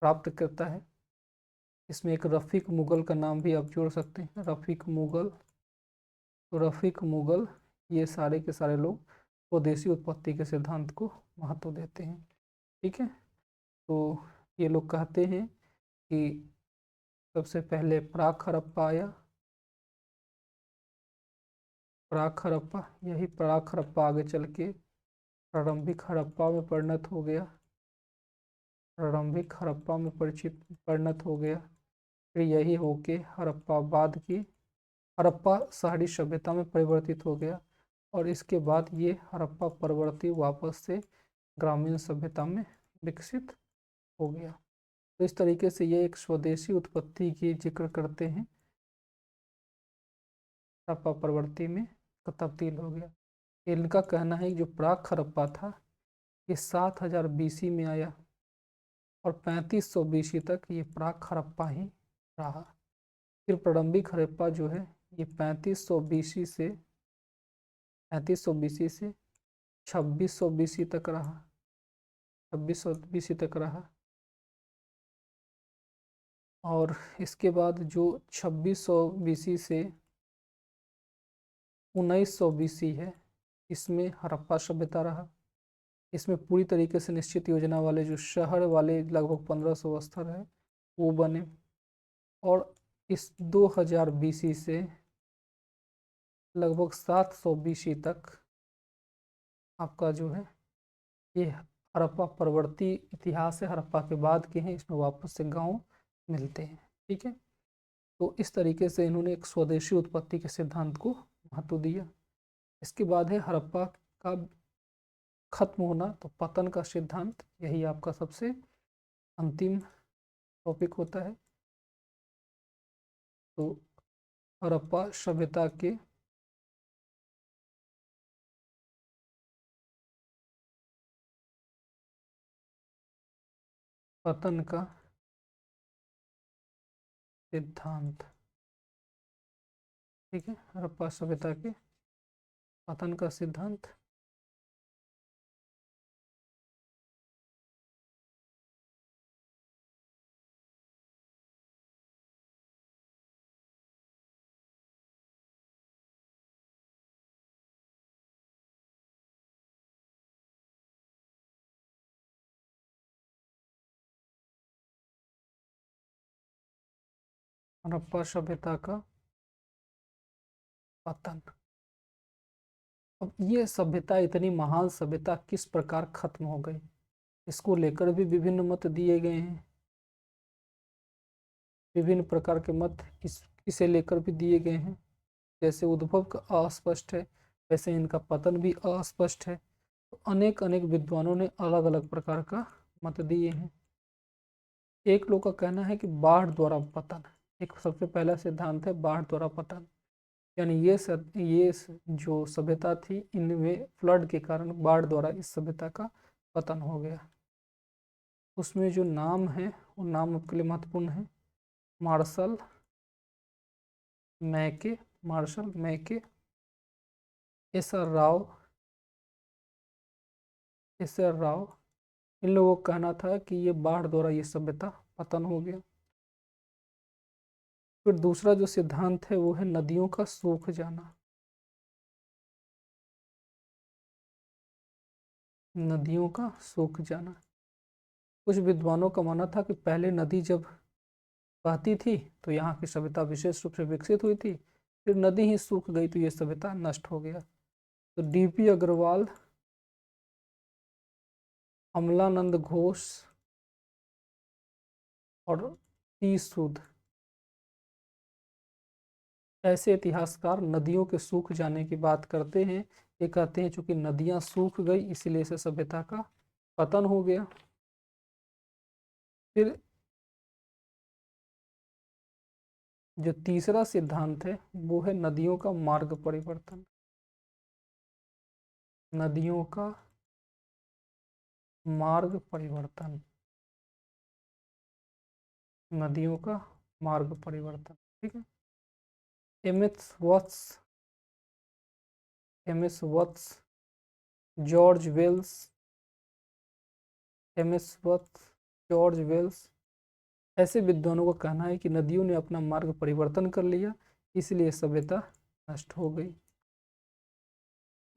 Speaker 1: प्राप्त करता है। इसमें एक रफ़ीक मुगल का नाम भी आप जोड़ सकते हैं, रफ़ीक मुगल। तो रफ़ीक मुगल, ये सारे के सारे लोग स्वदेशी उत्पत्ति के सिद्धांत को महत्व देते हैं, ठीक है। तो ये लोग कहते हैं कि सबसे पहले प्राक हड़प्पा आया, प्राक हड़प्पा, यही प्राक हड़प्पा आगे चल के प्रारंभिक हड़प्पा में परिणत हो गया, प्रारंभिक हड़प्पा में परिणत हो गया। फिर यही होके हड़प्पा बाद की हड़प्पा शहरी सभ्यता में परिवर्तित हो गया, और इसके बाद ये हड़प्पा परवर्ती वापस से ग्रामीण सभ्यता में विकसित हो गया। तो इस तरीके से ये एक स्वदेशी उत्पत्ति की जिक्र करते हैं, हड़प्पा परवर्ती में तब्दील हो गया। इनका कहना है कि जो प्राक हड़प्पा था ये 7000 BC में आया और 3500 BC तक ये प्राक हड़प्पा ही रहा। फिर प्रारंभिक हड़प्पा जो है ये 3500 BC से 2600 BC तक रहा, 2600 BC तक रहा। और इसके बाद जो 2600 BC से 1900 BC है, इसमें हड़प्पा सभ्यता रहा। इसमें पूरी तरीके से निश्चित योजना वाले जो शहर वाले लगभग 1500 स्तर है वो बने। और इस 2000 BC से लगभग 700 BC तक आपका जो है ये हड़प्पा परवर्ती इतिहास है, हड़प्पा के बाद के हैं, इसमें वापस से गांव मिलते हैं, ठीक है। तो इस तरीके से इन्होंने एक स्वदेशी उत्पत्ति के सिद्धांत को महत्व दिया। इसके बाद है हड़प्पा का खत्म होना, तो पतन का सिद्धांत, यही आपका सबसे अंतिम टॉपिक होता है। तो हड़प्पा सभ्यता के पतन का सिद्धांत, ठीक है, हड़प्पा सभ्यता के पतन का सिद्धांत। हड़प्पा सभ्यता का पतन। अब ये सभ्यता, इतनी महान सभ्यता किस प्रकार खत्म हो गई, इसको लेकर भी विभिन्न मत दिए गए हैं। विभिन्न प्रकार के मत इसे लेकर भी दिए गए हैं। जैसे उद्भव का अस्पष्ट है, वैसे इनका पतन भी अस्पष्ट है। तो अनेक अनेक विद्वानों ने अलग अलग प्रकार का मत दिए हैं। एक लोग का कहना है कि बाढ़ द्वारा पतन, एक सबसे पहला सिद्धांत है बाढ़ द्वारा पतन। यानी जो सभ्यता थी इनमें फ्लड के कारण, बाढ़ द्वारा इस सभ्यता का पतन हो गया। उसमें जो नाम है वो नाम आपके लिए महत्वपूर्ण है। मार्शल मैके, एस आर राव, इन लोगों का कहना था कि ये बाढ़ द्वारा ये सभ्यता पतन हो गया। फिर दूसरा जो सिद्धांत है वो है नदियों का सूख जाना। नदियों का सूख जाना, कुछ विद्वानों का मानना था कि पहले नदी जब बहती थी तो यहाँ की सभ्यता विशेष रूप से विकसित हुई थी, फिर नदी ही सूख गई तो ये सभ्यता नष्ट हो गया। तो डीपी अग्रवाल, अमलानंद घोष और टी सूद, ऐसे इतिहासकार नदियों के सूख जाने की बात करते हैं। ये कहते हैं चूंकि नदियां सूख गई इसीलिए से सभ्यता का पतन हो गया। फिर जो तीसरा सिद्धांत है वो है नदियों का मार्ग परिवर्तन। नदियों का मार्ग परिवर्तन, नदियों का मार्ग परिवर्तन, ठीक है। एम एस वत्स, जॉर्ज वेल्स, जॉर्ज वेल्स, ऐसे विद्वानों का कहना है कि नदियों ने अपना मार्ग परिवर्तन कर लिया, इसलिए सभ्यता नष्ट हो गई।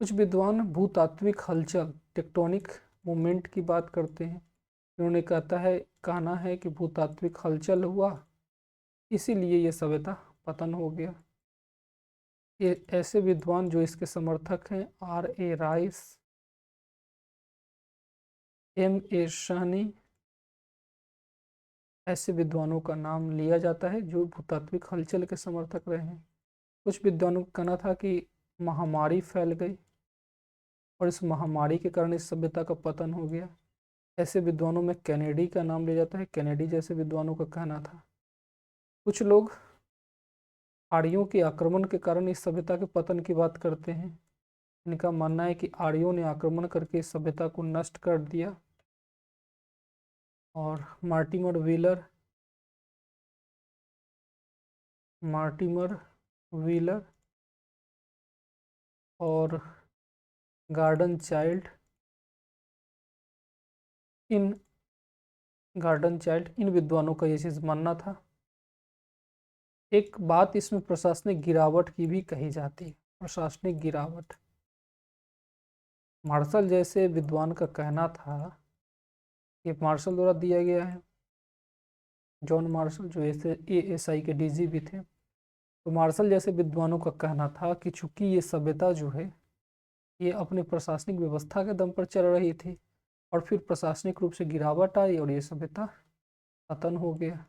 Speaker 1: कुछ विद्वान भूतात्विक हलचल, टेक्टोनिक मूवमेंट की बात करते हैं। उन्होंने कहना है कि भूतात्विक हलचल हुआ इसीलिए ये सभ्यता पतन हो गया। ये ऐसे विद्वान जो इसके समर्थक हैं R.A. Rice, M.A. सहनी, ऐसे विद्वानों का नाम लिया जाता है जो भूतात्विक हलचल के समर्थक रहे हैं। कुछ विद्वानों का कहना था कि महामारी फैल गई और इस महामारी के कारण इस सभ्यता का पतन हो गया। ऐसे विद्वानों में कैनेडी का नाम लिया जाता है, कैनेडी जैसे विद्वानों का कहना था। कुछ लोग आर्यों के आक्रमण के कारण इस सभ्यता के पतन की बात करते हैं। इनका मानना है कि आर्यों ने आक्रमण करके इस सभ्यता को नष्ट कर दिया। और मार्टिमर व्हीलर और इन गार्डन चाइल्ड, इन विद्वानों का ये चीज़ मानना था। एक बात इसमें प्रशासनिक गिरावट की भी कही जाती है, प्रशासनिक गिरावट। मार्शल जैसे विद्वान का कहना था, ये मार्शल द्वारा दिया गया है, जॉन मार्शल जो ASI के DG भी थे। तो मार्शल जैसे विद्वानों का कहना था कि चूंकि ये सभ्यता जो है ये अपनी प्रशासनिक व्यवस्था के दम पर चल रही थी और फिर प्रशासनिक रूप से गिरावट आई और ये सभ्यता पतन हो गया।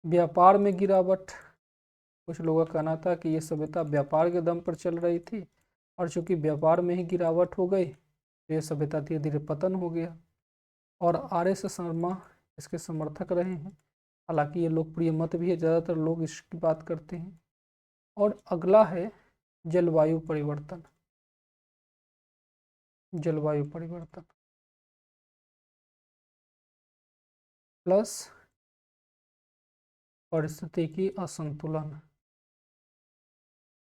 Speaker 1: व्यापार में गिरावट, कुछ लोगों का कहना था कि ये सभ्यता व्यापार के दम पर चल रही थी और चूंकि व्यापार में ही गिरावट हो गई तो ये सभ्यता धीरे धीरे पतन हो गया। और RS शर्मा इसके समर्थक रहे हैं, हालांकि ये लोकप्रिय मत भी है, ज़्यादातर लोग इसकी बात करते हैं। और अगला है जलवायु परिवर्तन। जलवायु परिवर्तन प्लस पारिस्थितिकी असंतुलन,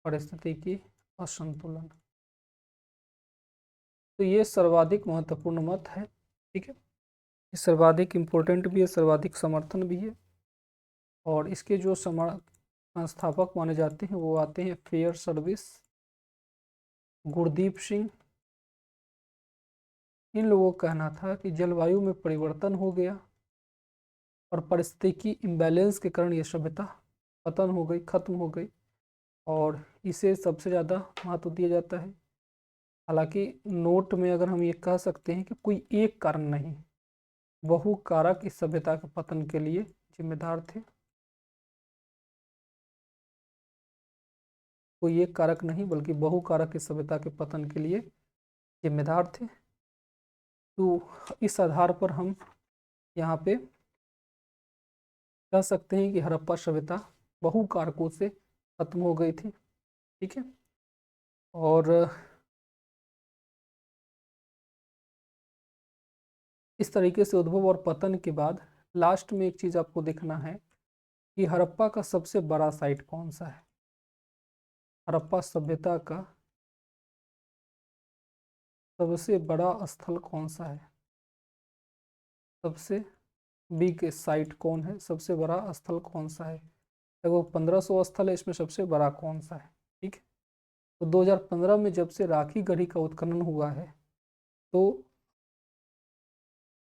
Speaker 1: पारिस्थितिकी असंतुलन। तो ये सर्वाधिक महत्वपूर्ण मत है, ठीक है। ये सर्वाधिक इम्पोर्टेंट भी है, सर्वाधिक समर्थन भी है। और इसके जो संस्थापक माने जाते हैं वो आते हैं फेयर सर्विस, गुरदीप सिंह। इन लोगों का कहना था कि जलवायु में परिवर्तन हो गया और पारिस्थितिकी इम्बैलेंस के कारण ये सभ्यता पतन हो गई, खत्म हो गई, और इसे सबसे ज़्यादा महत्व दिया जाता है। हालांकि नोट में अगर हम ये कह सकते हैं कि कोई एक कारण नहीं, बहु कारक इस सभ्यता के पतन के लिए जिम्मेदार थे। कोई एक कारक नहीं बल्कि बहु कारक इस सभ्यता के पतन के लिए जिम्मेदार थे। तो इस आधार पर हम यहाँ पे कह सकते हैं कि हड़प्पा सभ्यता बहु कारकों से खत्म हो गई थी। ठीक है, और इस तरीके से उद्भव और पतन के बाद लास्ट में एक चीज आपको देखना है कि हड़प्पा का सबसे बड़ा साइट कौन सा है। हड़प्पा सभ्यता का सबसे बड़ा स्थल कौन सा है, सबसे बिग साइट कौन है, सबसे बड़ा स्थल कौन सा है। देखो 1500 स्थल है, इसमें सबसे बड़ा कौन सा है। ठीक है, तो 2015 में जब से राखी गढ़ी का उत्खनन हुआ है तो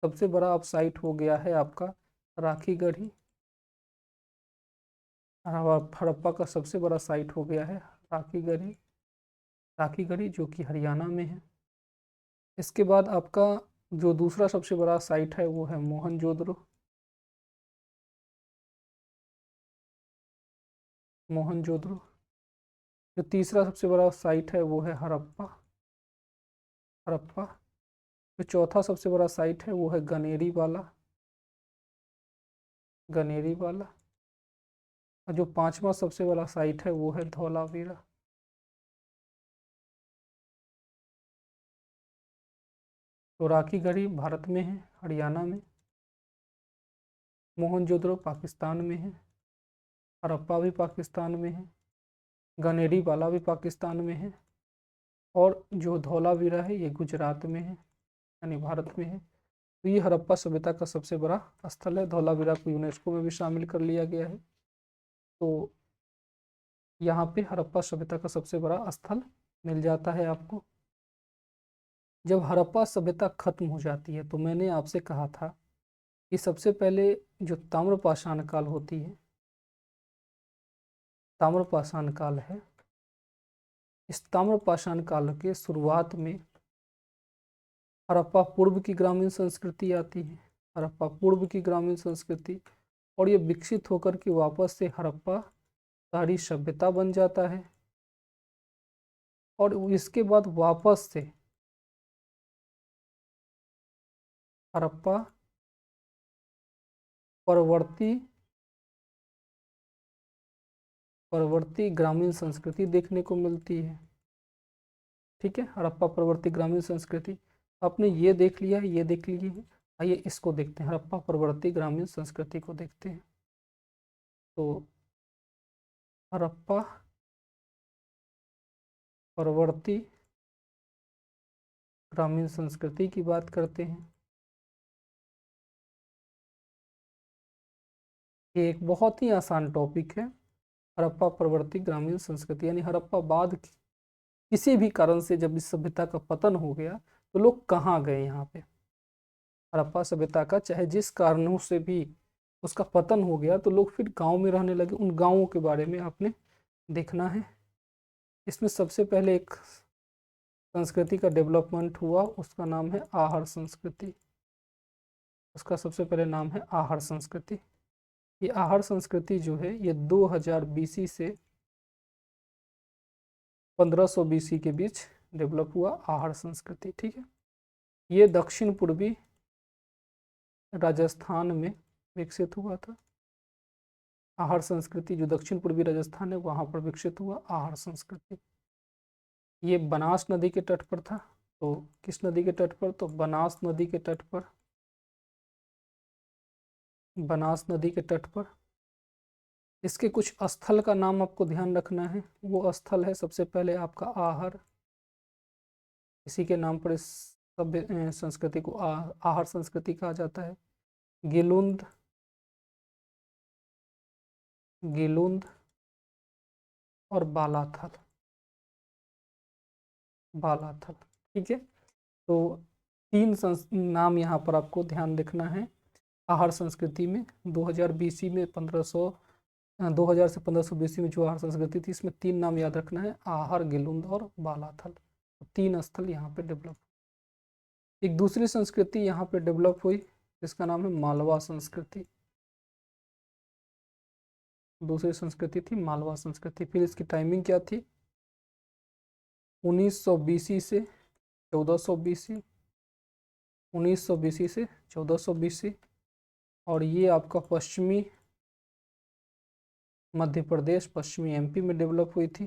Speaker 1: सबसे बड़ा अब साइट हो गया है आपका राखी गढ़ी। हड़प्पा का सबसे बड़ा साइट हो गया है राखी गढ़ी, राखी गढ़ी जो कि हरियाणा में है। इसके बाद आपका जो दूसरा सबसे बड़ा साइट है वो है मोहनजोदड़ो। मोहनजोदड़ो। जो तीसरा सबसे बड़ा साइट है वो है हड़प्पा। हड़प्पा। जो चौथा सबसे बड़ा साइट है वो है गनेरी वाला। गनेरी वाला। और जो पांचवा सबसे बड़ा साइट है वो है धौलावीरा। तो राखी गढ़ी भारत में है, हरियाणा में। मोहनजोदड़ो पाकिस्तान में है। हड़प्पा भी पाकिस्तान में है। गनेरी वाला भी पाकिस्तान में है। और जो धौलावीरा है ये गुजरात में है, यानी भारत में है। तो ये हड़प्पा सभ्यता का सबसे बड़ा स्थल है। धौलावीरा को यूनेस्को में भी शामिल कर लिया गया है। तो यहाँ पे हड़प्पा सभ्यता का सबसे बड़ा स्थल मिल जाता है आपको। जब हड़प्पा सभ्यता खत्म हो जाती है तो मैंने आपसे कहा था कि सबसे पहले जो ताम्रपाषाण काल होती है, ताम्रपाषाण काल है, इस ताम्रपाषाण काल के शुरुआत में हड़प्पा पूर्व की ग्रामीण संस्कृति आती है। हड़प्पा पूर्व की ग्रामीण संस्कृति, और ये विकसित होकर के वापस से हड़प्पा शहरी सभ्यता बन जाता है। और इसके बाद वापस से हड़प्पा परवर्ती परवर्ती ग्रामीण संस्कृति देखने को मिलती है। ठीक है, हड़प्पा परवर्ती ग्रामीण संस्कृति आपने ये देख लिया है, ये देख ली है। आइए इसको देखते हैं, हड़प्पा परवर्ती ग्रामीण संस्कृति को देखते हैं। तो हड़प्पा परवर्ती ग्रामीण संस्कृति की बात करते हैं। ये एक बहुत ही आसान टॉपिक है, हड़प्पा परवर्ती ग्रामीण संस्कृति, यानी हड़प्पा बाद किसी भी कारण से जब इस सभ्यता का पतन हो गया तो लोग कहाँ गए। यहाँ पे हड़प्पा सभ्यता का चाहे जिस कारणों से भी उसका पतन हो गया तो लोग फिर गांव में रहने लगे। उन गांवों के बारे में आपने देखना है। इसमें सबसे पहले एक संस्कृति का डेवलपमेंट हुआ, उसका नाम है आहर संस्कृति। उसका सबसे पहले नाम है आहर संस्कृति। ये आहर संस्कृति जो है ये 2000 बीसी से 1500 बीसी के बीच डेवलप हुआ आहर संस्कृति। ठीक है, ये दक्षिण पूर्वी राजस्थान में विकसित हुआ था। आहर संस्कृति जो दक्षिण पूर्वी राजस्थान है वहां पर विकसित हुआ आहर संस्कृति। ये बनास नदी के तट पर था। तो किस नदी के तट पर, तो बनास नदी के तट पर। बनास नदी के तट पर इसके कुछ स्थल का नाम आपको ध्यान रखना है। वो स्थल है सबसे पहले आपका आहर, इसी के नाम पर इस सभ्य संस्कृति को आहर संस्कृति कहा जाता है। गिलुंद, गिलुंद और बालाथल, बालाथल। ठीक है, तो तीन नाम यहाँ पर आपको ध्यान रखना है। आहर संस्कृति में 2000 बीसी में 2000 से 1500 बीसी में जो आहर संस्कृति थी, इसमें तीन नाम याद रखना है, आहर, गिलुंद और बालाथल। तीन स्थल यहाँ पे डेवलप। एक दूसरी संस्कृति यहाँ पे डेवलप हुई जिसका नाम है मालवा संस्कृति। दूसरी संस्कृति थी मालवा संस्कृति। फिर इसकी टाइमिंग क्या थी, 1900 बीसी से 1400 बीसी, 1900 बीसी से 1400 बीसी। और ये आपका पश्चिमी मध्य प्रदेश पश्चिमी एमपी में डेवलप हुई थी।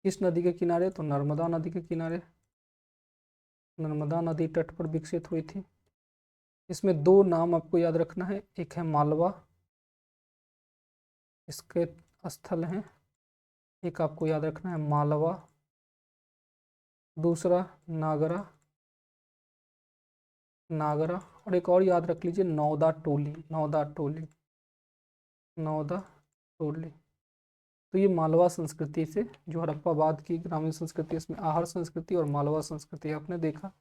Speaker 1: किस नदी के किनारे? तो नर्मदा नदी के किनारे, नर्मदा नदी तट पर विकसित हुई थी। इसमें दो नाम आपको याद रखना है, एक है मालवा, इसके स्थल हैं, एक आपको याद रखना है मालवा, दूसरा नागरा, नागरा, और एक और याद रख लीजिए नौदा टोली, नौदा टोली, नौदा टोली। तो ये मालवा संस्कृति से, जो हड़प्पा बाद की ग्रामीण संस्कृति, इसमें आहर संस्कृति और मालवा संस्कृति आपने देखा।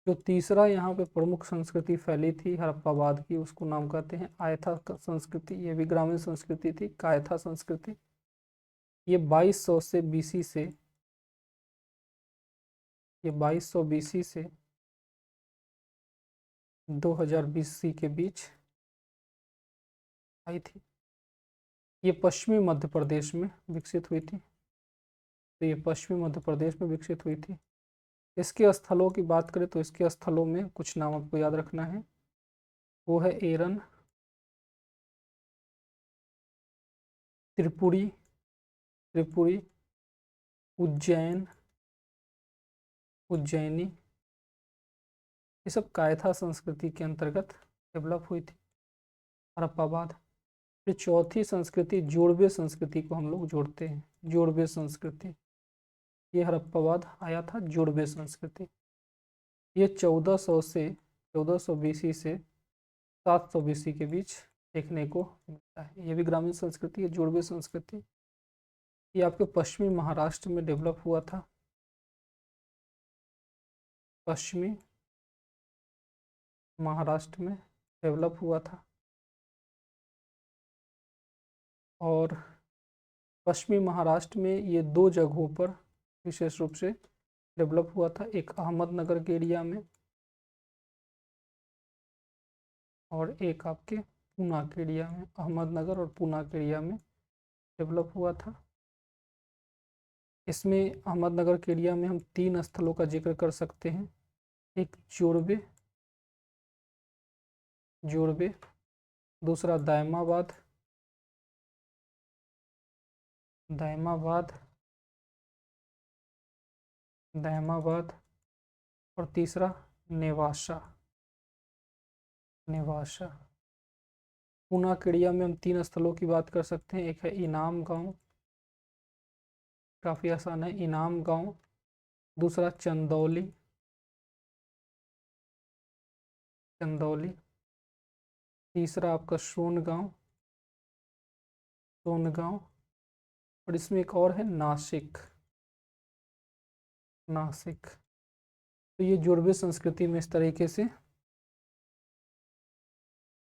Speaker 1: जो तीसरा यहाँ पे प्रमुख संस्कृति फैली थी हड़प्पा बाद की, उसको नाम कहते हैं आयथा संस्कृति। ये भी ग्रामीण संस्कृति थी, कायथा संस्कृति। ये 2200 से बीसी से, ये 2200 बीसी से 2000 बीसी के बीच आई थी। ये पश्चिमी मध्य प्रदेश में विकसित हुई थी, तो ये पश्चिमी मध्य प्रदेश में विकसित हुई थी। इसके स्थलों की बात करें तो इसके स्थलों में कुछ नाम आपको याद रखना है, वो है एरन, त्रिपुरी, त्रिपुरी, उज्जैन, उज्जैनी। ये सब कायथा संस्कृति के अंतर्गत डेवलप हुई थी हड़प्पा बाद। फिर चौथी संस्कृति जोड़वे संस्कृति को हम लोग जोड़ते हैं, जोड़वे संस्कृति। ये हड़प्पा बाद आया था जोड़वे संस्कृति। ये 1400 से 1400 बीसी से 700 बीसी के बीच देखने को मिलता है। ये भी ग्रामीण संस्कृति है, जोड़वे संस्कृति। ये आपके पश्चिमी महाराष्ट्र में डेवलप हुआ था, पश्चिमी महाराष्ट्र में डेवलप हुआ था। और पश्चिमी महाराष्ट्र में ये दो जगहों पर विशेष रूप से डेवलप हुआ था, एक अहमदनगर के एरिया में और एक आपके पूना के एरिया में। अहमदनगर और पूना के एरिया में डेवलप हुआ था। इसमें अहमदनगर के एरिया में हम 3 स्थलों का जिक्र कर सकते हैं, एक जोड़वे, जोड़वे, दूसरा दायमाबाद, दायमाबाद, दायमाबाद, और तीसरा नेवासा, नेवासा। पूना के एरिया में हम 3 स्थलों की बात कर सकते हैं, एक है इनाम गांव, काफ़ी आसान है, इनाम गांव, दूसरा चंदौली, चंदौली, तीसरा आपका सोनगांव, सोनगांव, और इसमें एक और है नासिक, नासिक। तो ये जोड़वे संस्कृति में इस तरीके से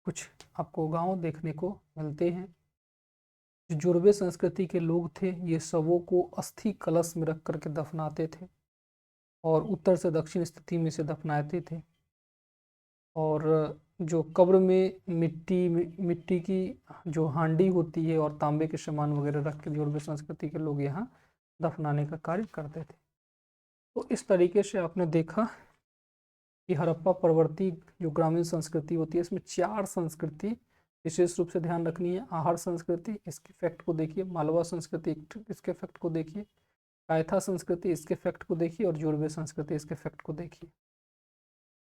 Speaker 1: कुछ आपको गांव देखने को मिलते हैं। जो जोड़वे संस्कृति के लोग थे, ये शवों को अस्थि कलश में रख करके दफनाते थे और उत्तर से दक्षिण स्थिति में से दफनाते थे। और जो कब्र में मिट्टी की जो हांडी होती है और तांबे के सामान वगैरह रख के जोड़वे संस्कृति के लोग यहाँ दफनाने का कार्य करते थे। तो इस तरीके से आपने देखा कि हड़प्पा परवर्ती जो ग्रामीण संस्कृति होती है, इसमें 4 संस्कृति विशेष रूप से ध्यान रखनी है। आहार संस्कृति, इसके फैक्ट को देखिए, मालवा संस्कृति, इसके फैक्ट को देखिए, कायथा संस्कृति, इसके फैक्ट को देखिए, और जोड़वे संस्कृति, इसके फैक्ट को देखिए।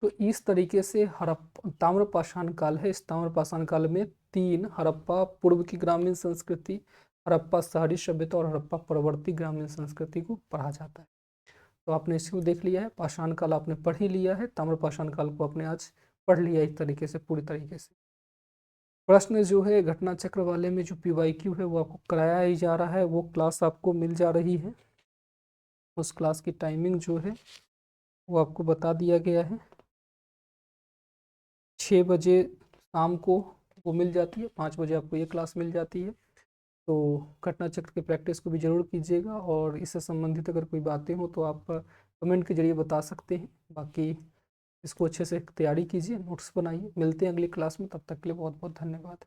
Speaker 1: तो इस तरीके से ताम्रपाषाण काल है। इस ताम्रपाषाण काल में 3 हड़प्पा पूर्व की ग्रामीण संस्कृति, हड़प्पा शहरी सभ्यता और हड़प्पा परवर्ती ग्रामीण संस्कृति को पढ़ा जाता है। तो आपने इसको देख लिया है, पाषाण काल आपने पढ़ ही लिया है, ताम्रपाषाण काल को आपने आज पढ़ लिया एक तरीके से, पूरी तरीके से। प्रश्न जो है घटना चक्र वाले में जो PYQ है वो आपको कराया ही जा रहा है, वो क्लास आपको मिल जा रही है। उस क्लास की टाइमिंग जो है वो आपको बता दिया गया है, 6 बजे शाम को वो मिल जाती है, 5 बजे आपको ये क्लास मिल जाती है। तो घटना चक्र के प्रैक्टिस को भी ज़रूर कीजिएगा, और इससे संबंधित अगर कोई बातें हो तो आप कमेंट के जरिए बता सकते हैं। बाकी इसको अच्छे से तैयारी कीजिए, नोट्स बनाइए। मिलते हैं अगली क्लास में, तब तक के लिए बहुत बहुत धन्यवाद।